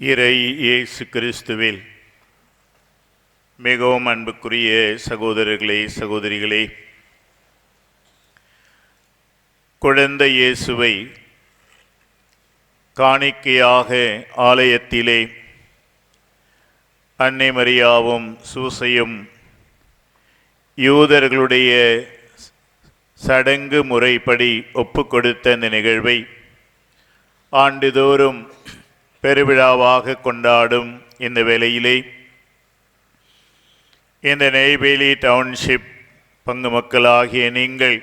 இறை இயேசு கிறிஸ்துவில் மிகவும் அன்புக்குரிய சகோதரர்களே, சகோதரிகளே, குழந்தை இயேசுவை காணிக்கையாக ஆலயத்திலே அன்னை மரியாவும் சூசையும் யூதர்களுடைய சடங்கு முறைப்படி ஒப்புக்கொடுத்த இந்த நிகழ்வை ஆண்டுதோறும் பெருவிழாவாக கொண்டாடும் இந்த வேளையிலே இந்த நெய்வேலி டவுன்ஷிப் பங்கு மக்களாகிய நீங்கள்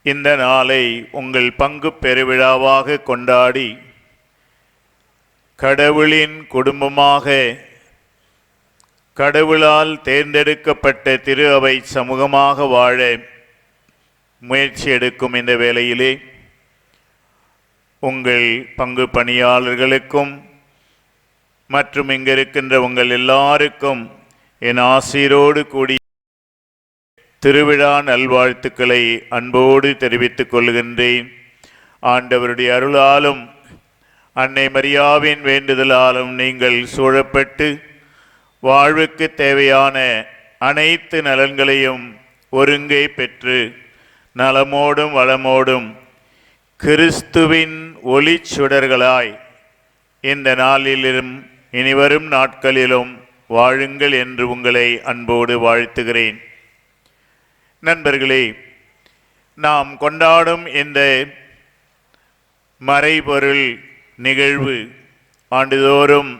இந்த நாளை உங்கள் பங்கு பெருவிழாவாக கொண்டாடி கடவுளின் குடும்பமாக கடவுளால் தேர்ந்தெடுக்கப்பட்ட திரு அவை சமூகமாக வாழ முயற்சி எடுக்கும் இந்த வேளையிலே உங்கள் பங்கு பணியாளர்களுக்கும் மற்றும் இங்கு இருக்கின்ற உங்கள் எல்லாருக்கும் என் ஆசீரோடு கூடிய திருவிழா நல்வாழ்த்துக்களை அன்போடு தெரிவித்துக் கொள்கின்றேன். ஆண்டவருடைய அருளாலும் அன்னை மரியாவின் வேண்டுதலாலும் நீங்கள் சூழப்பட்டு வாழ்வுக்கு தேவையான அனைத்து நலன்களையும் ஒருங்கே பெற்று நலமோடும் வளமோடும் கிறிஸ்துவின் ஒளிச்சுடர்களாய் இந்த நாளிலும் இனிவரும் நாட்களிலும் வாழுங்கள் என்று உங்களை அன்போடு வாழ்த்துகிறேன். நண்பர்களே, நாம் கொண்டாடும் இந்த மறைபொருள் நிகழ்வு ஆண்டுதோறும்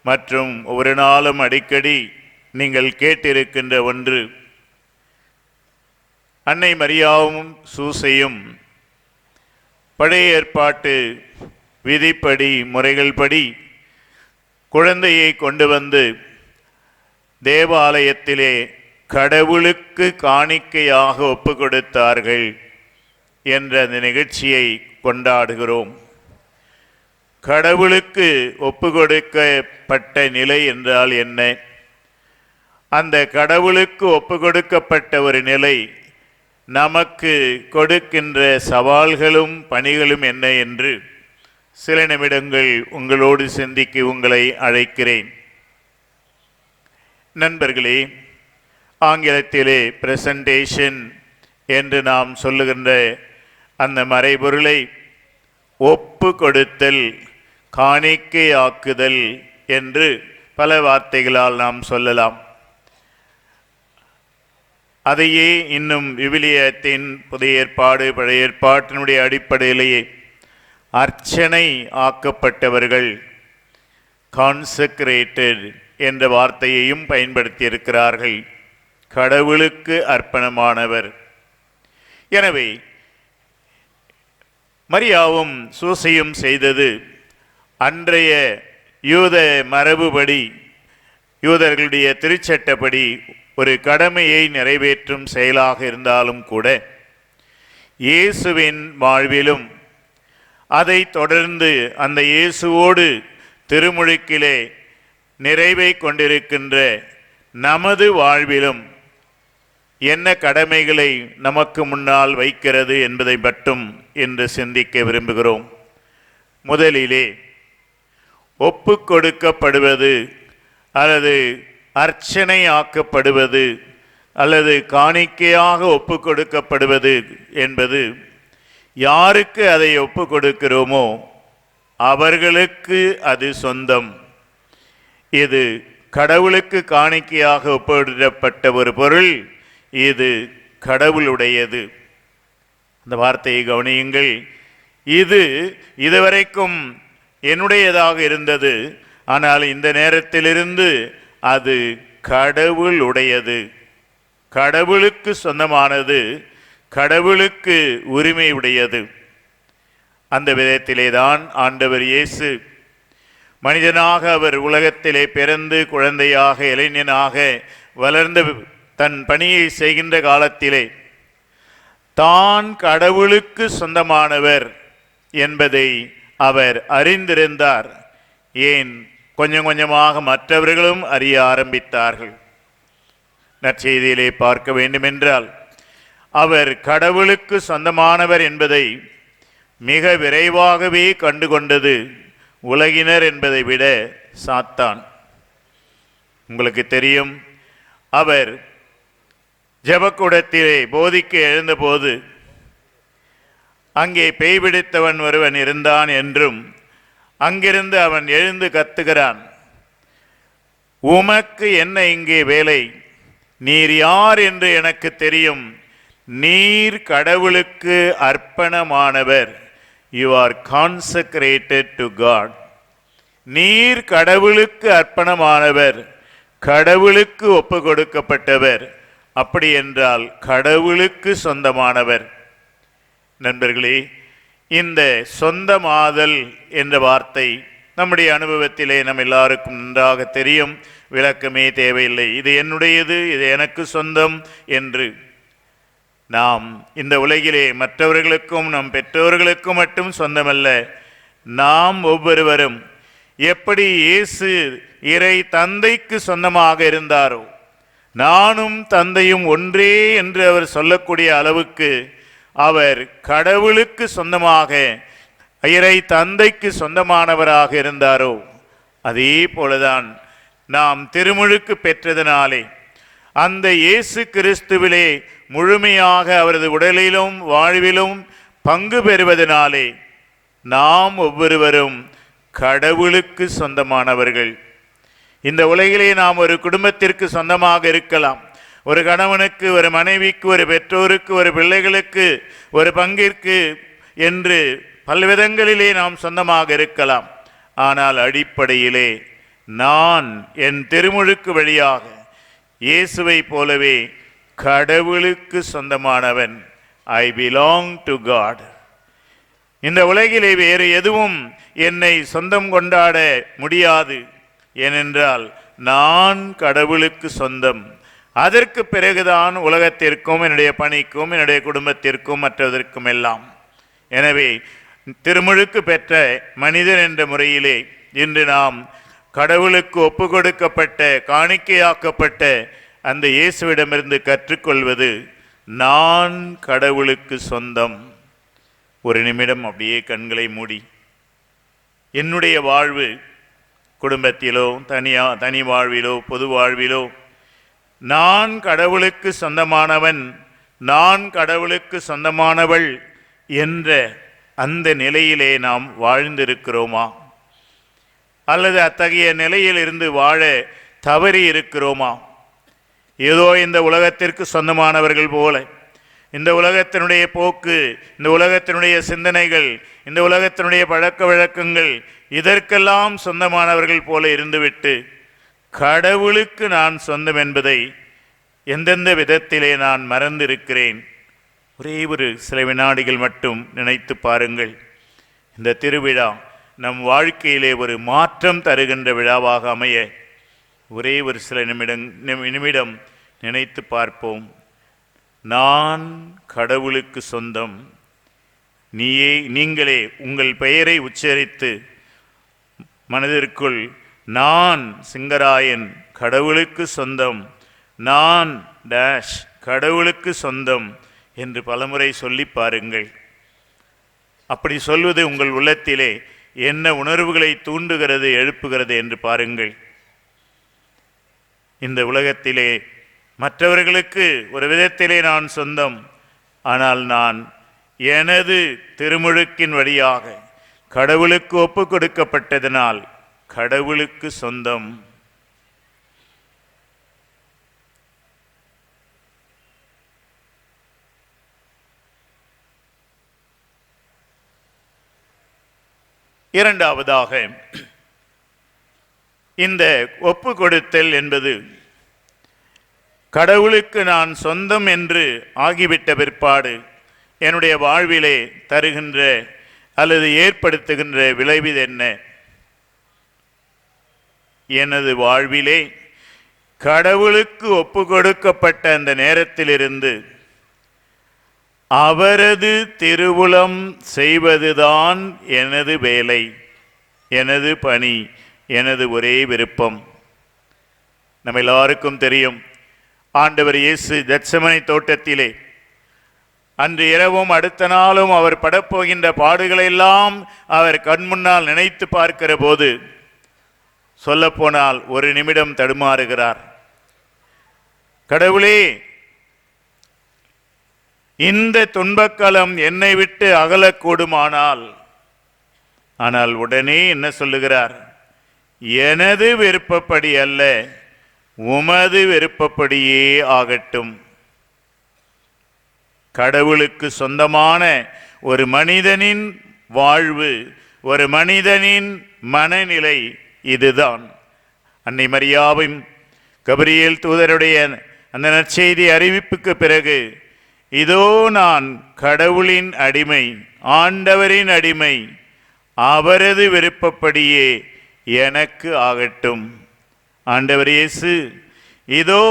மற்றும் ஒரு நாளும் அடிக்கடி நீங்கள் கேட்டிருக்கின்ற ஒன்று. அன்னை மரியாவும் சூசையும் பழைய ஏற்பாட்டு விதிப்படி முறைகள் படி குழந்தையை கொண்டு வந்து தேவாலயத்திலே கடவுளுக்கு காணிக்கையாக ஒப்பு கொடுத்தார்கள் என்ற அந்த நிகழ்ச்சியை கொண்டாடுகிறோம். கடவுளுக்கு ஒப்பு கொடுக்கப்பட்ட நிலை என்றால் என்ன? அந்த கடவுளுக்கு ஒப்பு கொடுக்கப்பட்ட ஒரு நிலை நமக்கு கொடுக்கின்ற சவால்களும் பணிகளும் என்ன என்று சில நிமிடங்கள் உங்களோடு சிந்திக்க உங்களை அழைக்கிறேன். நண்பர்களே, ஆங்கிலத்திலே பிரசன்டேஷன் என்று நாம் சொல்லுகின்ற அந்த மறைபொருளை ஒப்பு கொடுத்தல், காணிக்கையாக்குதல் என்று பல வார்த்தைகளால் நாம் சொல்லலாம். அதையே இன்னும் விவிலியத்தின் புதிய ஏற்பாடு பழைய ஏற்பாட்டினுடைய அடிப்படையிலேயே அர்ச்சனை ஆக்கப்பட்டவர்கள், கான்சக்ரேட்டட் என்ற வார்த்தையையும் பயன்படுத்தியிருக்கிறார்கள். கடவுளுக்கு அர்ப்பணமானவர். எனவே மரியாவும் சூசையும் செய்தது அன்றைய யூத மரபுபடி, யூதர்களுடைய திருச்சட்டப்படி ஒரு கடமையை நிறைவேற்றும் செயலாக இருந்தாலும் கூட இயேசுவின் வாழ்விலும் அதை தொடர்ந்து அந்த இயேசுவோடு திருமுழுக்கிலே நிறைவை கொண்டிருக்கின்ற நமது வாழ்விலும் என்ன கடமைகளை நமக்கு முன்னால் வைக்கிறது என்பதை மட்டும் இன்று சிந்திக்க விரும்புகிறோம். முதலிலே ஒப்பு கொடுக்கப்படுவது அல்லது அர்ச்சனை ஆக்கப்படுவது அல்லது காணிக்கையாக ஒப்பு கொடுக்கப்படுவது என்பது யாருக்கு அதை ஒப்பு கொடுக்கிறோமோ அவர்களுக்கு அது சொந்தம். இது கடவுளுக்கு காணிக்கையாக ஒப்பிடப்பட்ட ஒரு பொருள். இது கடவுளுடையது. அந்த வார்த்தையை கவனியுங்கள். இது இதுவரைக்கும் என்னுடையதாக இருந்தது, ஆனால் இந்த நேரத்திலிருந்து அது கடவுளுடையது, கடவுளுக்கு சொந்தமானது, கடவுளுக்கு உரிமை உடையது. அந்த விதத்திலே தான் ஆண்டவர் இயேசு மனிதனாக அவர் உலகத்திலே பிறந்து குழந்தையாக இளைஞனாக வளர்ந்து தன் பணியை செய்கின்ற காலத்திலே தான் கடவுளுக்கு சொந்தமானவர் என்பதை அவர் அறிந்திருந்தார். ஏன், கொஞ்சம் கொஞ்சமாக மற்றவர்களும் அறிய ஆரம்பித்தார்கள். நற்செய்தியிலே பார்க்க வேண்டுமென்றால் அவர் கடவுளுக்கு சொந்தமானவர் என்பதை மிக விரைவாகவே கண்டுகொண்டது உலகினர் என்பதை விட சாத்தான். உங்களுக்கு தெரியும், அவர் ஜெபக்கூடத்திலே போதிக்க எழுந்தபோது அங்கே பேய் பிடித்தவன் ஒருவன் இருந்தான் என்றும், அங்கிருந்து அவன் எழுந்து கத்துகிறான், உமக்கு என்ன இங்கே வேலை? நீர் யார் என்று எனக்கு தெரியும். நீர் கடவுளுக்கு அர்ப்பணமானவர். You are consecrated to God. நீர் கடவுளுக்கு அர்ப்பணமானவர், கடவுளுக்கு ஒப்பு கொடுக்கப்பட்டவர். அப்படி என்றால் கடவுளுக்கு சொந்தமானவர். நண்பர்களே, இந்த சொந்தமாதல் என்ற வார்த்தை நம்முடைய அனுபவத்திலே நம் எல்லாருக்கும் நன்றாக தெரியும். விளக்கமே தேவையில்லை. இது என்னுடையது, இது எனக்கு சொந்தம் என்று நாம் இந்த உலகிலே மற்றவர்களுக்கும் நம் பெற்றோர்களுக்கும் மட்டும் சொந்தமல்ல, நாம் ஒவ்வொருவரும் எப்படி இயேசு இறை தந்தைக்கு சொந்தமாக இருந்தாரோ, நானும் தந்தையும் ஒன்றே என்று அவர் சொல்லக்கூடிய அளவுக்கு அவர் கடவுளுக்கு சொந்தமாக, இறை தந்தைக்கு சொந்தமானவராக இருந்தாரோ, அதே போலதான் நாம் திருமுழுக்கு பெற்றதனாலே அந்த இயேசு கிறிஸ்துவிலே முழுமையாக அவரது உடலிலும் வாழ்விலும் பங்கு பெறுவதனாலே நாம் ஒவ்வொருவரும் கடவுளுக்கு சொந்தமானவர்கள். இந்த உலகிலே நாம் ஒரு குடும்பத்திற்கு சொந்தமாக இருக்கலாம். ஒரு கணவனுக்கு, ஒரு மனைவிக்கு, ஒரு பெற்றோருக்கு, ஒரு பிள்ளைகளுக்கு, ஒரு பங்கிற்கு என்று பல்விதங்களிலே நாம் சொந்தமாக இருக்கலாம். ஆனால் அடிப்படையிலே நான் என் திருமுழுக்கு வழியாக இயேசுவை போலவே கடவுளுக்கு சொந்தமானவன். I belong to God. இந்த உலகிலே வேறு எதுவும் என்னை சொந்தம் கொண்டாட முடியாது. ஏனென்றால் நான் கடவுளுக்கு சொந்தம். அதற்கு பிறகுதான் உலகத்திற்கும், என்னுடைய பணிக்கும், என்னுடைய குடும்பத்திற்கும், மற்றதற்கும் எல்லாம். எனவே திருமுழுக்கு பெற்ற மனிதன் என்ற முறையிலே இன்று நாம் கடவுளுக்கு ஒப்பு கொடுக்கப்பட்ட, காணிக்கையாக்கப்பட்ட அந்த இயேசுவிடமிருந்து கற்றுக்கொள்வது, நான் கடவுளுக்கு சொந்தம். ஒரு நிமிடம் அப்படியே கண்களை மூடி, என்னுடைய வாழ்வு குடும்பத்திலோ தனி வாழ்விலோ பொது வாழ்விலோ நான் கடவுளுக்கு சொந்தமானவன், நான் கடவுளுக்கு சொந்தமானவள் என்ற அந்த நிலையிலே நாம் வாழ்ந்திருக்கிறோமா? அல்லது அத்தகைய நிலையில் இருந்து வாழ தவறி இருக்கிறோமா? ஏதோ இந்த உலகத்திற்கு சொந்தமானவர்கள் போல, இந்த உலகத்தினுடைய போக்கு, இந்த உலகத்தினுடைய சிந்தனைகள், இந்த உலகத்தினுடைய பழக்க வழக்கங்கள், இதற்கெல்லாம் சொந்தமானவர்கள் போல இருந்துவிட்டு கடவுளுக்கு நான் சொந்தம் என்பதை எந்தெந்த விதத்திலே நான் மறந்திருக்கிறேன்? ஒரே ஒரு சில வினாடிகள் மட்டும் நினைத்து பாருங்கள். இந்த திருவிழா நம் வாழ்க்கையிலே ஒரு மாற்றம் தருகின்ற விழாவாக அமைய ஒரே ஒரு சில நிமிடம் நினைத்து பார்ப்போம். நான் கடவுளுக்கு சொந்தம். நீங்களே உங்கள் பெயரை உச்சரித்து மனதிற்குள் நான் சிங்கராயன் கடவுளுக்கு சொந்தம், நான் டேஷ் கடவுளுக்கு சொந்தம் என்று பலமுறை சொல்லி பாருங்கள். அப்படி சொல்வது உங்கள் உள்ளத்திலே என்ன உணர்வுகளை தூண்டுகிறது, எழுப்புகிறது என்று பாருங்கள். இந்த உலகத்திலே மற்றவர்களுக்கு ஒரு விதத்திலே நான் சொந்தம், ஆனால் நான் எனது திருமுழுக்கின் வழியாக கடவுளுக்கு ஒப்பு கொடுக்கப்பட்டதனால் கடவுளுக்கு சொந்தம். இரண்டாவதாக, இந்த ஒப்பு கொடுத்தல் என்பது கடவுளுக்கு நான் சொந்தம் என்று ஆகிவிட்ட பிற்பாடு என்னுடைய வாழ்விலே தருகின்ற அல்லது ஏற்படுத்துகின்ற விளைவு என்ன? எனது வாழ்விலே கடவுளுக்கு ஒப்பு கொடுக்கப்பட்ட அந்த நேரத்திலிருந்து அவரது திருவுளம் செய்வதுதான் எனது வேலை, எனது பணி, எனது ஒரே விருப்பம். நம்ம எல்லாருக்கும் தெரியும், ஆண்டவர் இயேசு கெத்செமனே தோட்டத்திலே அன்று இரவும் அடுத்த நாளும் அவர் படப்போகின்ற பாடுகளெல்லாம் அவர் கண்முன்னால் நினைத்து பார்க்கிற போது சொல்லப்போனால் ஒரு நிமிடம் தடுமாறுகிறார். கடவுளே, இந்த துன்பக்காலம் என்னை விட்டு அகலக்கூடுமானால், ஆனால் உடனே என்ன சொல்லுகிறார்? எனது விருப்பப்படி அல்ல, உமது விருப்பப்படியே ஆகட்டும். கடவுளுக்கு சொந்தமான ஒரு மனிதனின் வாழ்வு, ஒரு மனிதனின் மனநிலை இதுதான். அன்னை மரியாவின் கபிரியேல் தூதருடைய அந்த நற்செய்தி அறிவிப்புக்கு பிறகு, இதோ நான் கடவுளின் அடிமை, ஆண்டவரின் அடிமை, அவரது விருப்பப்படியே எனக்கு ஆகட்டும். ஆண்டவர் இயேசு, இதோ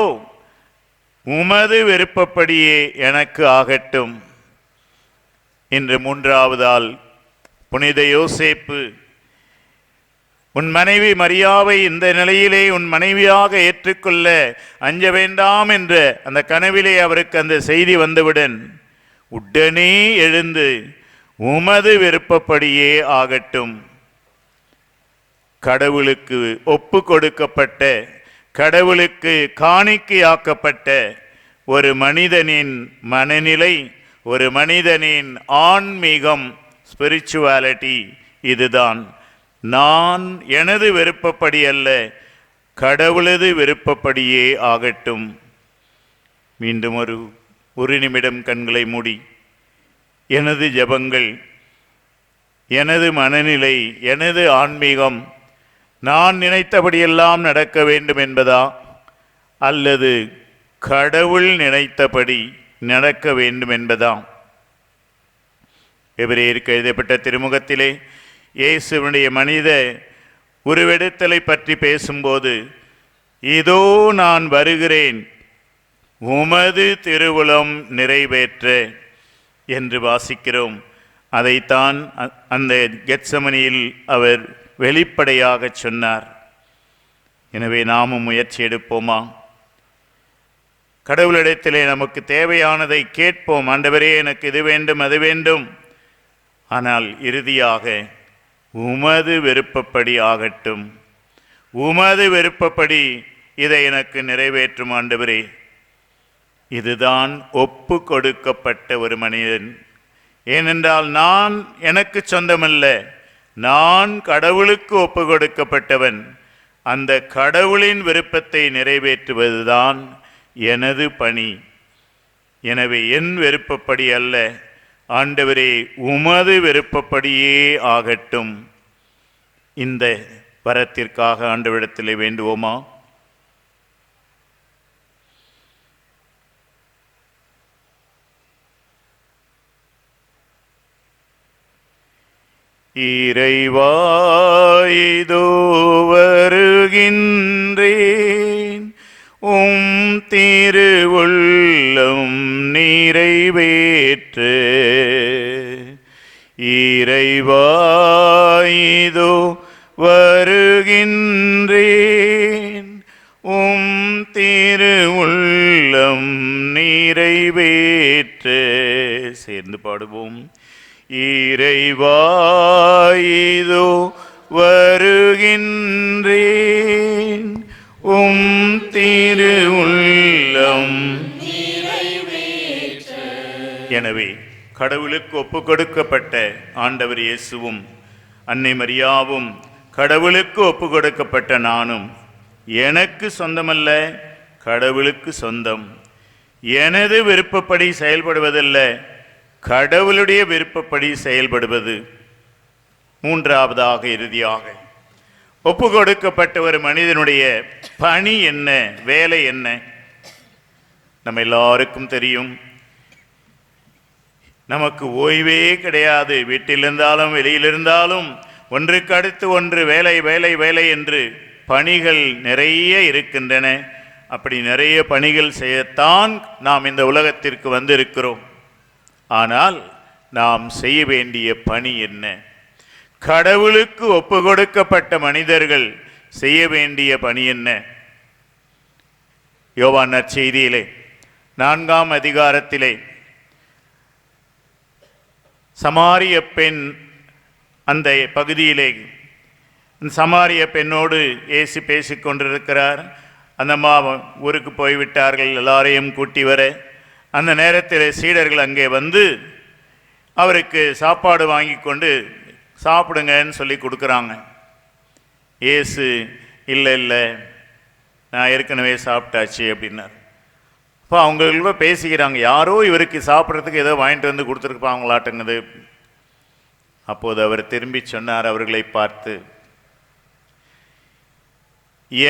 உமது விருப்பப்படியே எனக்கு ஆகட்டும். இன்று மூன்றாவதால் புனித யோசேப்பு உன் மனைவி மரியாவை இந்த நிலையிலே உன் மனைவியாக ஏற்றுக்கொள்ள அஞ்ச வேண்டாம் என்ற அந்த கனவிலே அவருக்கு அந்த செய்தி வந்தவுடன் உடனே எழுந்து உமது விருப்பப்படியே ஆகட்டும். கடவுளுக்கு ஒப்பு கொடுக்கப்பட்ட, கடவுளுக்கு காணிக்கையாக்கப்பட்ட ஒரு மனிதனின் மனநிலை, ஒரு மனிதனின் ஆன்மீகம், ஸ்பிரிச்சுவாலிட்டி இதுதான். நான் எனது விருப்பப்படி அல்ல, கடவுளது விருப்பப்படியே ஆகட்டும். மீண்டும் ஒரு நிமிடம் கண்களை மூடி, எனது ஜெபங்கள், எனது மனநிலை, எனது ஆன்மீகம் நான் நினைத்தபடியெல்லாம் நடக்க வேண்டும் என்பதா, அல்லது கடவுள் நினைத்தபடி நடக்க வேண்டும் என்பதா? எபிரேயருக்கு எழுதப்பட்ட திருமுகத்திலே இயேசுவினுடைய மனித உருவெடுத்தலை பற்றி பேசும்போது, இதோ நான் வருகிறேன், உமது திருவுளம் நிறைவேற்ற என்று வாசிக்கிறோம். அதைத்தான் அந்த கெத்சமனியில் அவர் வெளிப்படையாக சொன்னார். எனவே நாமும் முயற்சி எடுப்போமா? கடவுளிடத்திலே நமக்கு தேவையானதை கேட்போம். ஆண்டவரே, எனக்கு இது வேண்டும், அது வேண்டும். ஆனால் இறுதியாக உமது விருப்பப்படி ஆகட்டும், உமது விருப்பப்படி இதை எனக்கு நிறைவேற்றும் ஆண்டவரே. இதுதான் ஒப்பு கொடுக்கப்பட்ட ஒரு மனிதன். ஏனென்றால் நான் எனக்கு சொந்தமல்ல, நான் கடவுளுக்கு ஒப்பு கொடுக்கப்பட்டவன். அந்த கடவுளின் விருப்பத்தை நிறைவேற்றுவதுதான் எனது பணி. எனவே என் விருப்பப்படி அல்ல, ஆண்டவரே உமது விருப்பப்படியே ஆகட்டும். இந்த வரத்திற்காக ஆண்டவரிடத்திலே வேண்டுவோமா? இறைவா, இதோ வருகின்றேன், உம் திருவுள்ளம் நிறைவேற்ற. இறைவா, இதோ வருகின்றேன், உம் திருவுள்ளம் நிறைவேற்ற. சேர்ந்து பாடுவோம். இறைவா, இதோ வருகின்றேன், உம் திருவுள்ளம் நிறைவேற்ற. எனவே கடவுளுக்கு ஒப்பு கொடுக்கப்பட்ட ஆண்டவர் இயேசுவும் அன்னை மரியாவும், கடவுளுக்கு ஒப்பு கொடுக்கப்பட்ட நானும், எனக்கு சொந்தமல்ல, கடவுளுக்கு சொந்தம். எனது விருப்பப்படி செயல்படுவதல்ல, கடவுளுடைய விருப்பப்படி செயல்படுவது. மூன்றாவதாக, இறுதியாக ஒப்பு கொடுக்கப்பட்ட ஒரு மனிதனுடைய பணி என்ன, வேலை என்ன? நம்ம எல்லாருக்கும் தெரியும், நமக்கு ஓய்வே கிடையாது. வீட்டில் இருந்தாலும் வெளியில் இருந்தாலும் ஒன்றுக்கு அடுத்து ஒன்று வேலை வேலை வேலை என்று பணிகள் நிறைய இருக்கின்றன. அப்படி நிறைய பணிகள் செய்யத்தான் நாம் இந்த உலகத்திற்கு வந்திருக்கிறோம். ஆனால் நாம் செய்ய வேண்டிய பணி என்ன? கடவுளுக்கு ஒப்பு கொடுக்கப்பட்ட மனிதர்கள் செய்ய வேண்டிய பணி என்ன? யோவான் நற்செய்தியிலே 4ஆம் அதிகாரத்திலே சமாரிய பெண் அந்த பகுதியிலே சமாரிய பெண்ணோடு இயேசு பேசிக்கொண்டிருக்கிறார். அந்த அம்மா ஊருக்கு போய்விட்டார்கள், எல்லாரையும் கூட்டி வர. அந்த நேரத்தில் சீடர்கள் அங்கே வந்து அவருக்கு சாப்பாடு வாங்கி கொண்டு சாப்பிடுங்கன்னு சொல்லி கொடுக்குறாங்க. இயேசு இல்லை இல்லை, நான் ஏற்கனவே சாப்பிட்டாச்சு அப்படின்னார். இப்போ அவங்களுக்குள்ள பேசிக்கிறாங்க, யாரோ இவருக்கு சாப்பிட்றதுக்கு ஏதோ வாங்கிட்டு வந்து கொடுத்துருப்பாங்களாட்டுங்குது. அப்போது அவர் திரும்பி சொன்னார் அவர்களை பார்த்து,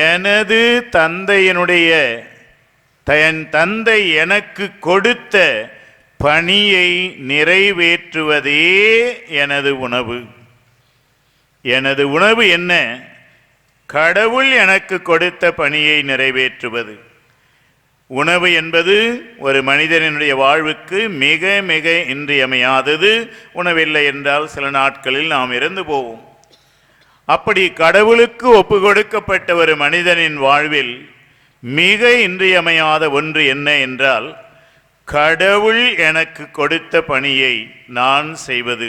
எனது தந்தையினுடைய என் தந்தை எனக்கு கொடுத்த பணியை நிறைவேற்றுவதே எனது உணவு. எனது உணவு என்ன? கடவுள் எனக்கு கொடுத்த பணியை நிறைவேற்றுவது. உணவு என்பது ஒரு மனிதனுடைய வாழ்வுக்கு மிக மிக இன்றியமையாதது. உணவில்லை என்றால் சில நாட்களில் நாம் இறந்து போவோம். அப்படி கடவுளுக்கு ஒப்பு கொடுக்கப்பட்ட ஒரு மனிதனின் வாழ்வில் மிக இன்றியமையாத ஒன்று என்ன என்றால், கடவுள் எனக்கு கொடுத்த பணியை நான் செய்வது.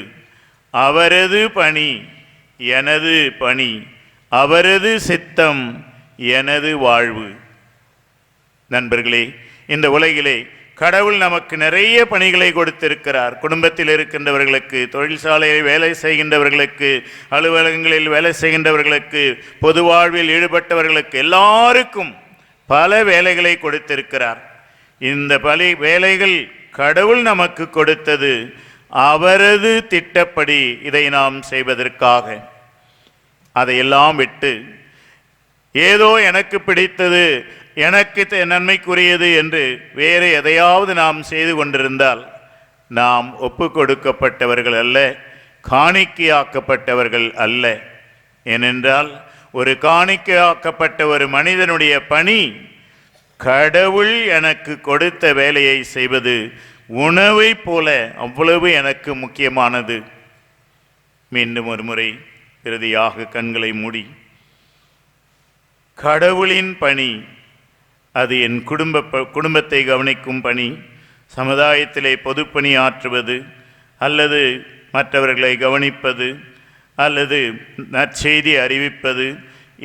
அவரது பணி எனது பணி, அவரது சித்தம் எனது வாழ்வு. நண்பர்களே, இந்த உலகிலே கடவுள் நமக்கு நிறைய பணிகளை கொடுத்திருக்கிறார். குடும்பத்தில் இருக்கின்றவர்களுக்கு, தொழிற்சாலையில் வேலை செய்கின்றவர்களுக்கு, அலுவலகங்களில் வேலை செய்கின்றவர்களுக்கு, பொது வாழ்வில் ஈடுபட்டவர்களுக்கு, எல்லாருக்கும் பல வேலைகளை கொடுத்திருக்கிறார். இந்த பல வேலைகள் கடவுள் நமக்கு கொடுத்தது அவரது திட்டப்படி இதை நாம் செய்வதற்காக. அதையெல்லாம் விட்டு ஏதோ எனக்கு பிடித்தது, எனக்கு நன்மைக்குரியது என்று வேறு எதையாவது நாம் செய்து கொண்டிருந்தால் நாம் ஒப்பு கொடுக்கப்பட்டவர்கள் அல்ல, காணிக்கையாக்கப்பட்டவர்கள் அல்ல. ஏனென்றால் ஒரு காணிக்கையாக்கப்பட்ட ஒரு மனிதனுடைய பணி கடவுள் எனக்கு கொடுத்த வேலையை செய்வது உணவை போல அவ்வளவு எனக்கு முக்கியமானது. மீண்டும் ஒரு முறை இறுதியாக கண்களை மூடி, கடவுளின் பணி அது என் குடும்பத்தை கவனிக்கும் பணி, சமுதாயத்திலே பொதுப்பணி ஆற்றுவது, அல்லது மற்றவர்களை கவனிப்பது, அல்லது நற்செய்தி அறிவிப்பது,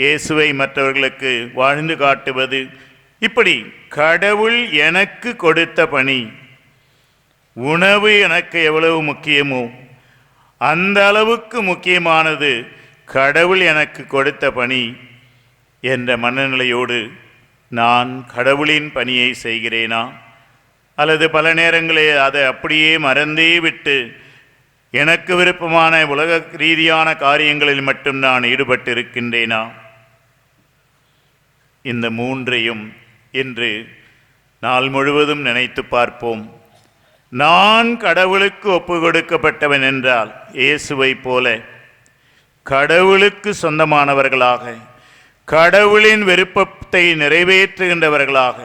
இயேசுவை மற்றவர்களுக்கு வாழ்ந்து காட்டுவது, இப்படி கடவுள் எனக்கு கொடுத்த பணி. உணவு எனக்கு எவ்வளவு முக்கியமோ அந்த அளவுக்கு முக்கியமானது கடவுள் எனக்கு கொடுத்த பணி என்ற மனநிலையோடு நான் கடவுளின் பணியை செய்கிறேனா, அல்லது பல நேரங்களில் அதை அப்படியே மறந்தே விட்டு எனக்கு விருப்பமான உலக ரீதியான காரியங்களில் மட்டும் நான் ஈடுபட்டிருக்கின்றேனா? இந்த மூன்றையும் இன்று நாள் முழுவதும் நினைத்து பார்ப்போம். நான் கடவுளுக்கு ஒப்பு கொடுக்கப்பட்டவன் என்றால் இயேசுவை போல கடவுளுக்கு சொந்தமானவர்களாக, கடவுளின் விருப்பத்தை நிறைவேற்றுகின்றவர்களாக,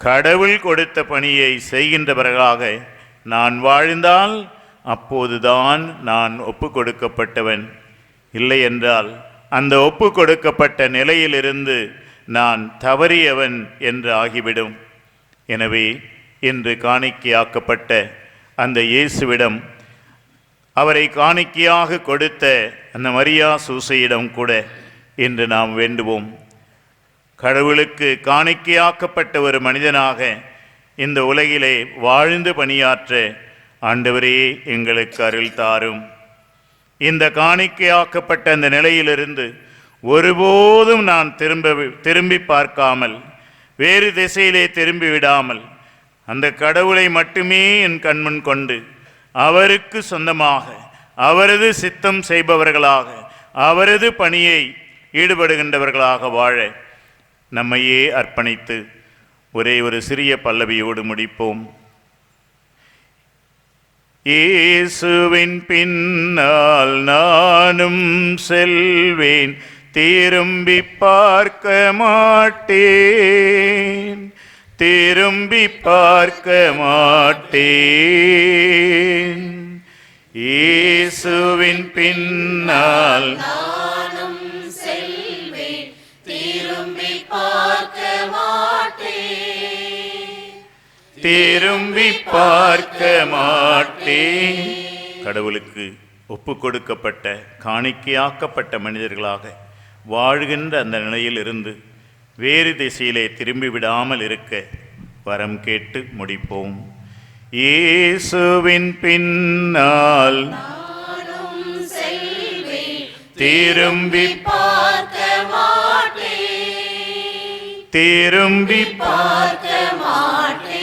கடவுள் கொடுத்த பணியை செய்கின்றவர்களாக நான் வாழ்ந்தால் அப்போதுதான் நான் ஒப்பு கொடுக்கப்பட்டவன். இல்லை என்றால் அந்த ஒப்பு கொடுக்கப்பட்ட நிலையிலிருந்து நான் தவறியவன் என்று ஆகிவிடும். எனவே இன்று காணிக்கையாக்கப்பட்ட அந்த இயேசுவிடம், அவரை காணிக்கையாக கொடுத்த அந்த மரியா சூசையிடம் கூட இன்று நாம் வேண்டுவோம். கடவுளுக்கு காணிக்கையாக்கப்பட்ட ஒரு மனிதனாக இந்த உலகிலே வாழ்ந்து பணியாற்ற ஆண்டவரே எங்களுக்கு அருள் தாரும். இந்த காணிக்கையாக்கப்பட்ட அந்த நிலையிலிருந்து ஒருபோதும் நான் திரும்பி பார்க்காமல், வேறு திசையிலே திரும்பி விடாமல், அந்த கடவுளை மட்டுமே என் கண்முன் கொண்டு அவருக்கு சொந்தமாக, அவரது சித்தம் செய்பவர்களாக, அவரது பணியை ஈடுபடுகின்றவர்களாக வாழ நம்மையே அர்ப்பணித்து ஒரே ஒரு சிறிய பல்லவியோடு முடிப்போம். இயேசுவின் பின்னால் நானும் செல்வேன், திரும்பி பார்க்க மாட்டேன், திரும்பி பார்க்க மாட்டேன். இயேசுவின் பின்னால் நானும் செல்வேன், திரும்பி பார்க்க மாட்டேன், திரும்பி பார்க்க மாட்டேன். கடவுளுக்கு ஒப்பு கொடுக்கப்பட்ட காணிக்கையாக்கப்பட்ட மனிதர்களாக வாழ்கின்ற அந்த நிலையில் இருந்து வேறு திசையிலே திரும்பி விடாமல் இருக்க வரம் கேட்டு முடிப்போம். இயேசுவின் பின்னால் திரும்பி பார்க்க மாட்டேன், திரும்பி பார்க்க மாட்டேன்.